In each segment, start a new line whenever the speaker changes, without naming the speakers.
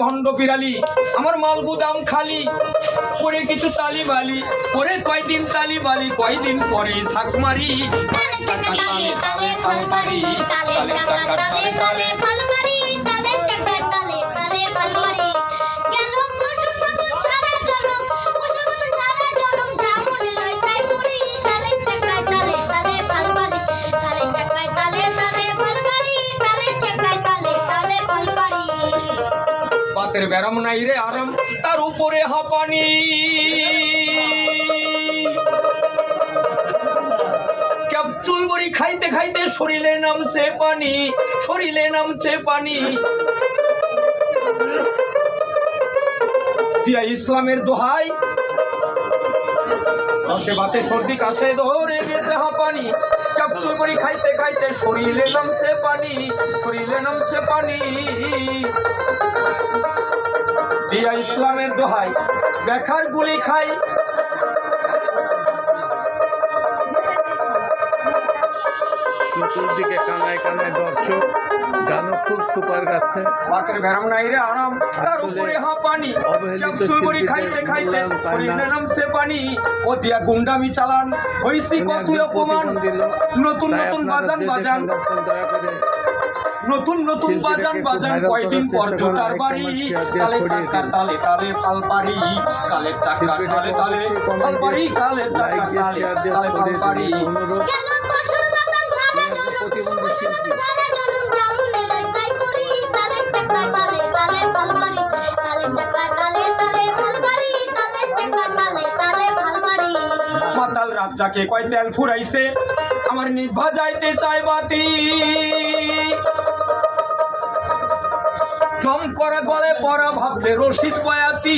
ভণ্ড পিরালি, আমার মাল গুদাম খালি, করে কিছু তালি বালি, করে কয়দিন তালি বালি, কয়দিন পরে থাক মারি।
চাকা তালে তালে ফল পারি, তালে চাকা তালে তালে ফল পারি, তালে চাকা তালে তালে ফল পারি। গেল পশুর মতন সারা জনম, পশুর মতন সারা জনম, যেমন লয় তাই করি। তালে চাকা তালে তালে ফল পারি, তালে চাকা তালে তালে ফল পারি, তালে চাকা তালে তালে ফল পারি।
বাতের ব্যারাম নাই রে আরাম, তার উপরে হাঁপানি। ক্যাপসুল বড়ি খাইতে খাইতে শরীরে নামছে পানি, শরীরে নামছে পানি। দিয়া ইসলামের দোহাই, সে বাতে সর্দি কাশে ধরে গেছে হাঁপানি। ক্যাপসুল বড়ি খাইতে খাইতে শরীরে নামছে পানি, শরীরে নামছে পানি। দিয়া ইসলামের দোহাই, দেখার গুলি খাই।
চতুর্দিকে কানায় কানায় দর্শক, গানও খুব সুপার গাচ্ছে।
বাতের ভেরাম নাই রে আরাম, তার উপরে হাঁপানি। ক্যাপসুল বড়ি খাইতে খাইতে শরীরে নামছে পানি। ও দিয়া গুন্ডামি চালান, হইছি কতই অপমান। নতুন নতুন বাজান বাজান, নতুন নতুন বাজান বাজান, কয়দিন পর জোটার বাড়ি। কালে চাকার তালে তালে ফাল পারি, কালে চাকার তালে তালে ফাল পারি, কালে চাকার তালে তালে ফাল পারি।
গেল পশুর মতন সারা জনম, পশুর মতন সারা জনম, যেমন লয় তাই করি। তালে চাকা তালে তালে ফল পারি, তালে চাকা তালে তালে ফল পারি, তালে চাকা তালে তালে ফল পারি।
মাতাল রাত যাকে কয় তেল ফুরাইছে, আমার নিভা যাইতে চাই বাতি। জম করা গলে পরা ভাবছে রশিদ বয়াতি।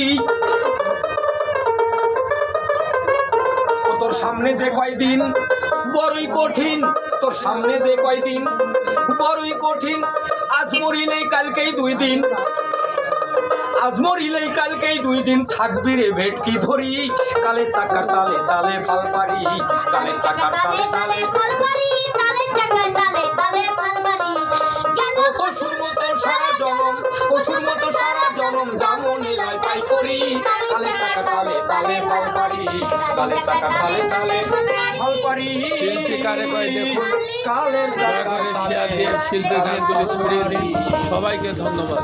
তোর সামনে যে কয়দিন বড়ই কঠিন, তোর সামনে যে কয়দিন বড়ই কঠিন। আজ মরিলেই কালকেই 2 দিন, আজ মরিলেই কালকেই 2 দিন। থাকবি রে ভেটকি ধরি, কালে চাকার তালে তালে ফাল পারি, কালে চাকার তালে তালে
ফল পারি, তালে চাকা তালে তালে ফল পারি। গেল
পশুর মতো সারা জনম, পশুর মতো সারা জনম, যেমন লয় তাই করি। কালে চাকার তালে তালে ফাল পারি, কালে চাকার তালে তালে ফাল পারি।
শিল্পী কারে কয় দেখুন,
কালের
দয়া
চাকার
করে
তালে
শেয়ার দিয়ে শিল্পীর গানগুলি ছড়িয়ে দিন। সবাইকে ধন্যবাদ।